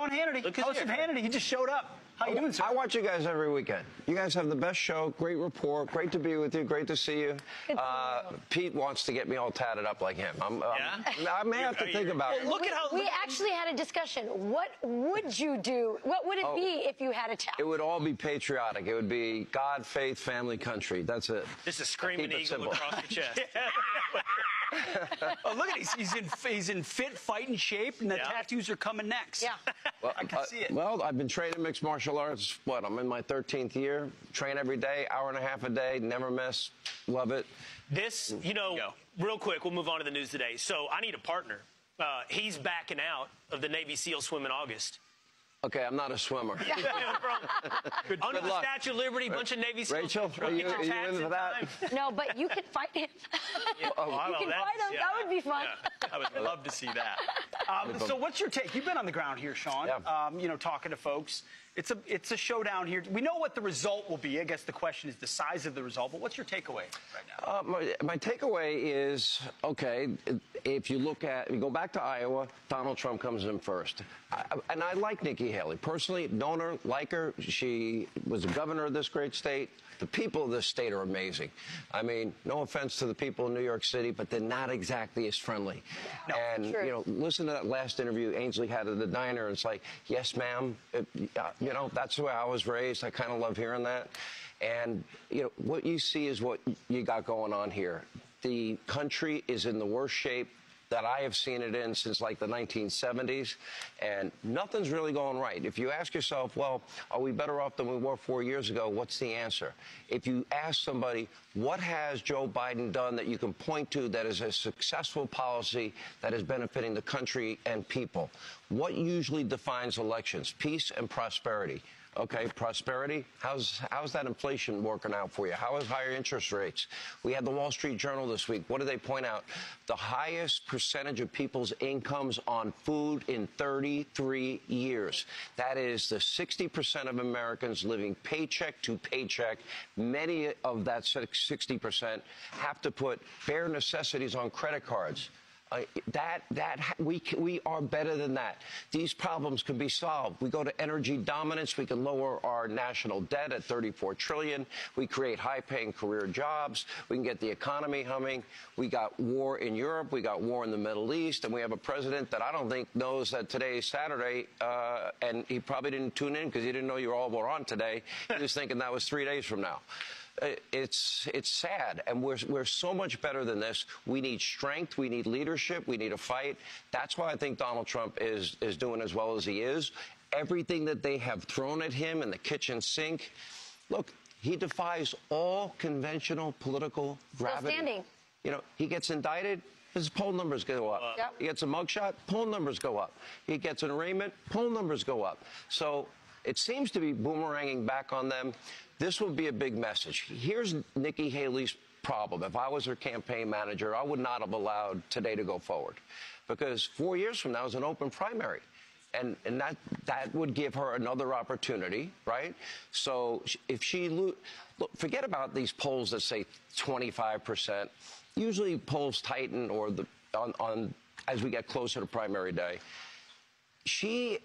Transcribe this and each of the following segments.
Sean Hannity, host of Hannity. He just showed up. How you doing, sir? I watch you guys every weekend. You guys have the best show, great rapport, great to be with you, great to see you. Pete wants to get me all tatted up like him. I may have to think about it. Look at how we actually had a discussion. What would you do? What would it be if you had a tattoo? It would all be patriotic. It would be God, faith, family, country. That's it. This is screaming eagle across the chest. Oh, look at him. He's in fit fighting shape, and the tattoos are coming next. Yeah. Well, I can see it. Well, I've been training mixed martial arts. I'm in my 13th year. Train every day, hour and a half a day, never miss. Love it. This, real quick, we'll move on to the news today. So I need a partner. He's backing out of the Navy SEAL swim in August. Okay, I'm not a swimmer. Under the Statue of Liberty, bunch of Navy SEALs. Rachel, are you into that? No, but you could fight him. You can fight him. That would be fun. Yeah. I would love to see that. So what's your take? You've been on the ground here, Sean, talking to folks. It's a showdown here. We know what the result will be. I guess the question is the size of the result, but what's your takeaway right now? My takeaway is, okay, if you go back to Iowa, Donald Trump comes in first. And I like Nikki Haley. Personally, known her, like her. She was the governor of this great state. The people of this state are amazing. I mean, no offense to the people in New York City, but they're not exactly as friendly. No, and, listen to that last interview Ainsley had at the diner. It's like, yes, ma'am. That's the way I was raised. I kind of love hearing that. And, what you see is what you got going on here. The country is in the worst shape that I have seen it in since like the 1970s, and nothing's really going right. If you ask yourself, well, are we better off than we were 4 years ago, what's the answer? If you ask somebody, what has Joe Biden done that you can point to that is a successful policy that is benefiting the country and people? What usually defines elections? Peace and prosperity. Okay, prosperity. How's that inflation working out for you? How is higher interest rates? We had the Wall Street Journal this week. What did they point out? The highest percentage of people's incomes on food in 33 years. That is the 60% of Americans living paycheck to paycheck. Many of that 60% have to put bare necessities on credit cards. We are better than that. These problems can be solved. We go to energy dominance. We can lower our national debt at $34 trillion. We create high-paying career jobs. We can get the economy humming. We got war in Europe. We got war in the Middle East. And we have a president that I don't think knows that today is Saturday. And he probably didn't tune in because he didn't know you all were on today. He was thinking that was 3 days from now. It's sad, and we're so much better than this. We need strength, we need leadership, we need a fight. That's why I think Donald Trump is doing as well as he is. Everything that they have thrown at him in the kitchen sink, look, he defies all conventional political gravity. Still standing. He gets indicted, his poll numbers go up. Yep. He gets a mugshot, poll numbers go up. He gets an arraignment, poll numbers go up. So it seems to be boomeranging back on them. This will be a big message. Here's Nikki Haley's problem. If I was her campaign manager, I would not have allowed today to go forward. Because 4 years from now is an open primary. And that would give her another opportunity, right? So if she look, forget about these polls that say 25%. Usually polls tighten as we get closer to primary day. She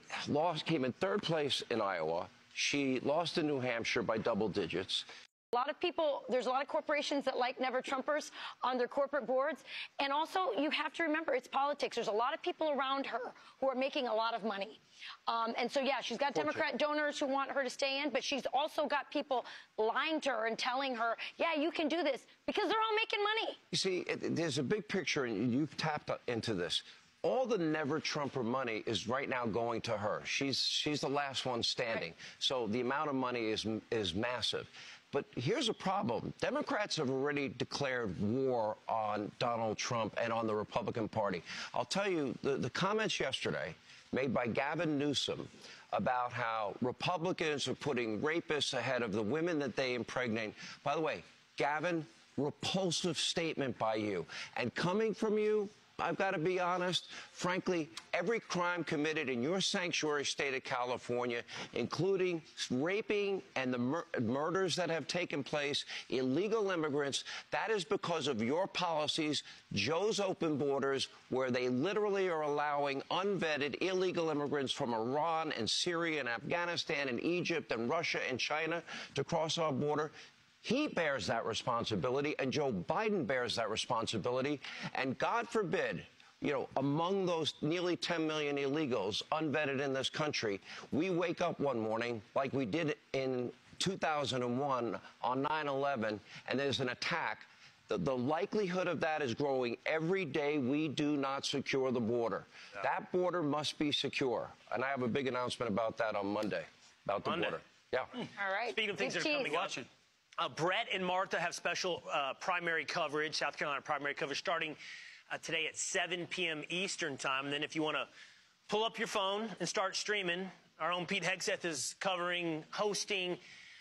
came in third place in Iowa. She lost in New Hampshire by double digits. A lot of people, there's a lot of corporations that like Never Trumpers on their corporate boards. And also, you have to remember, it's politics. There's a lot of people around her who are making a lot of money. And so, yeah, she's got Democrat donors who want her to stay in, but she's also got people lying to her and telling her, yeah, you can do this, because they're all making money. You see, there's a big picture, and you've tapped into this. All the Never Trumper money is right now going to her. She's the last one standing. Right. So the amount of money is massive. But here's a problem. Democrats have already declared war on Donald Trump and on the Republican Party. I'll tell you, the comments yesterday made by Gavin Newsom about how Republicans are putting rapists ahead of the women that they impregnate. By the way, Gavin, repulsive statement by you. And coming from you, I've got to be honest. Frankly, every crime committed in your sanctuary state of California, including raping and the murders that have taken place, illegal immigrants, that is because of your policies, Joe's open borders, where they literally are allowing unvetted illegal immigrants from Iran and Syria and Afghanistan and Egypt and Russia and China to cross our border. He bears that responsibility, and Joe Biden bears that responsibility. And God forbid, you know, among those nearly 10 million illegals unvetted in this country, we wake up one morning like we did in 2001 on 9/11, and there's an attack. The likelihood of that is growing every day we do not secure the border. Yeah. That border must be secure. And I have a big announcement about that on Monday, about the border. Yeah. All right. Speaking of things that are coming up, Brett and Martha have special primary coverage, South Carolina primary coverage, starting today at 7 p.m. Eastern time. And then if you want to pull up your phone and start streaming, our own Pete Hegseth is covering, hosting,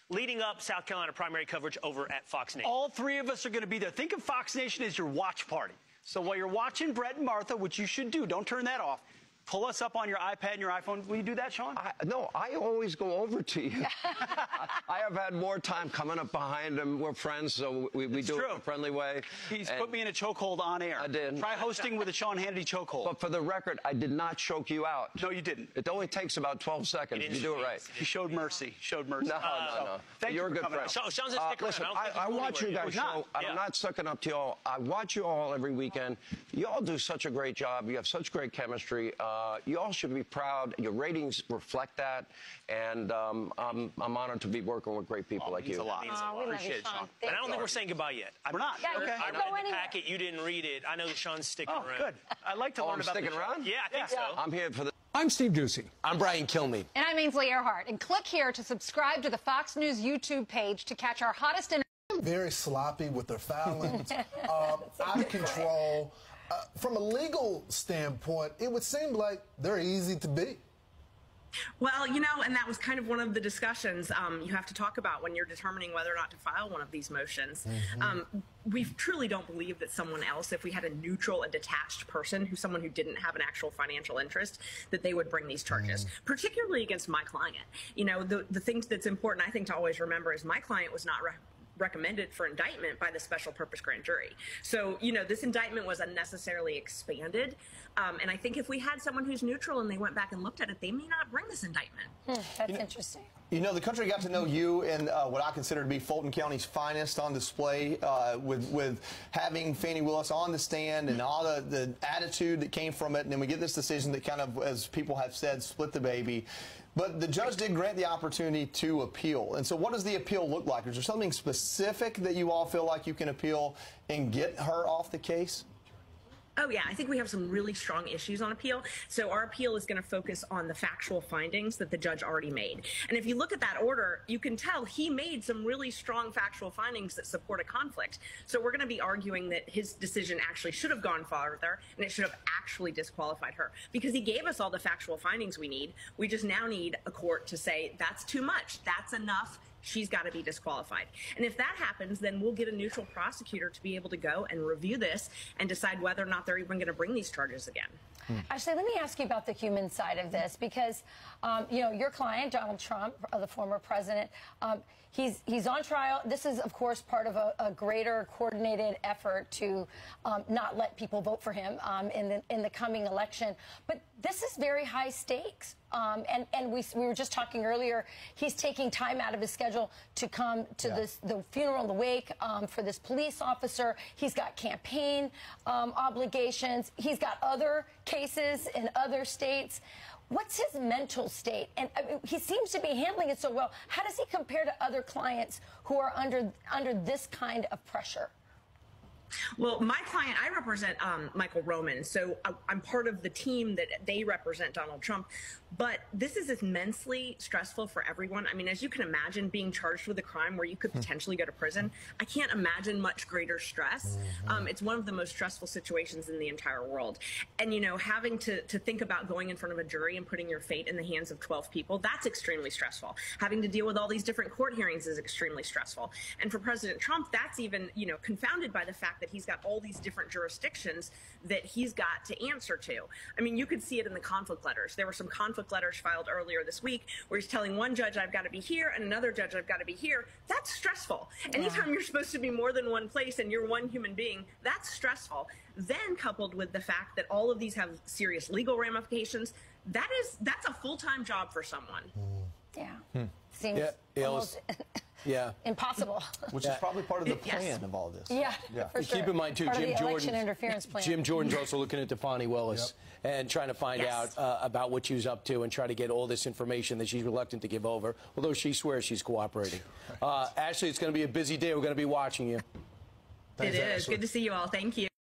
leading up South Carolina primary coverage over at Fox Nation. All three of us are going to be there. Think of Fox Nation as your watch party. So while you're watching Brett and Martha, which you should do, don't turn that off. Pull us up on your iPad and your iPhone. Will you do that, Sean? No, I always go over to you. I have had more time coming up behind him. We're friends, so we do it in a friendly way. He's put me in a chokehold on air. I did. Try hosting with a Sean Hannity chokehold. But for the record, I did not choke you out. No, you didn't. It only takes about 12 seconds. You do it right. He showed mercy. Showed mercy. No. Thank You're you a good friend. Sean's a sticker. Listen, I watch you guys show. I'm not sucking up to y'all. I watch you all every weekend. You all do such a great job. You have such great chemistry. You all should be proud. Your ratings reflect that, and I'm honored to be working with great people like you. Means a lot. We appreciate it, Sean. And I don't think we're saying goodbye yet. We're not. Yeah, okay. I read the packet. You didn't read it. I know that Sean's sticking around. Good. I like to learn about sticking around? Yeah, I think so. I'm here for the. I'm Steve Doocy. I'm Brian Kilmeade. And I'm Ainsley Earhart. And click here to subscribe to the Fox News YouTube page to catch our hottest very sloppy with their foulings, out of control. From a legal standpoint, it would seem like they're easy to beat. Well, you know, and that was kind of one of the discussions you have to talk about when you're determining whether or not to file one of these motions. We truly don't believe that someone else, if we had a neutral and detached person, someone who didn't have an actual financial interest, that they would bring these charges, particularly against my client. You know, the things that's important, I think, to always remember is my client was not recommended for indictment by the special purpose grand jury. So, you know, this indictment was unnecessarily expanded. And I think if we had someone who's neutral and they went back and looked at it, they may not bring this indictment. That's interesting. You know, the country got to know you and what I consider to be Fulton County's finest on display with having Fani Willis on the stand and all the attitude that came from it. And then we get this decision that kind of, as people have said, split the baby. But the judge did grant the opportunity to appeal. And so what does the appeal look like? Is there something specific that you all feel like you can appeal and get her off the case? Oh, yeah, I think we have some really strong issues on appeal. So our appeal is going to focus on the factual findings that the judge already made. And if you look at that order, you can tell he made some really strong factual findings that support a conflict. So we're going to be arguing that his decision actually should have gone farther and it should have actually disqualified her because he gave us all the factual findings we need. We just now need a court to say that's too much, that's enough. She's got to be disqualified. And if that happens, then we'll get a neutral prosecutor to be able to go and review this and decide whether or not they're even going to bring these charges again. Actually, let me ask you about the human side of this because, you know, your client, Donald Trump, the former president, he's on trial. This is, of course, part of a greater coordinated effort to not let people vote for him in the coming election. But this is very high stakes. And we were just talking earlier, he's taking time out of his schedule to come to the funeral, the wake for this police officer. He's got campaign obligations. He's got other cases in other states. What's his mental state? And I mean, he seems to be handling it so well. How does he compare to other clients who are under this kind of pressure? Well, my client, I represent Michael Roman, so I'm part of the team that they represent Donald Trump. But this is immensely stressful for everyone. I mean, as you can imagine, being charged with a crime where you could potentially go to prison, I can't imagine much greater stress. It's one of the most stressful situations in the entire world. And, you know, having to think about going in front of a jury and putting your fate in the hands of 12 people, that's extremely stressful. Having to deal with all these different court hearings is extremely stressful. And for President Trump, that's even, you know, confounded by the fact that he's got all these different jurisdictions that he's got to answer to. I mean, you could see it in the conflict letters. There were some conflict letters filed earlier this week where he's telling one judge, I've got to be here, and another judge, I've got to be here. That's stressful. Anytime you're supposed to be more than one place and you're one human being, that's stressful. Then coupled with the fact that all of these have serious legal ramifications, that's a full-time job for someone. Seems almost impossible. Which is probably part of the plan of all this. For sure. Keep in mind, too, Part of Jim the Jordan. election interference plan. Jim Jordan's also looking into Fani Willis and trying to find out about what she was up to and try to get all this information that she's reluctant to give over, although she swears she's cooperating. Ashley, it's going to be a busy day. We're going to be watching you. It is. Good to see you all. Thank you.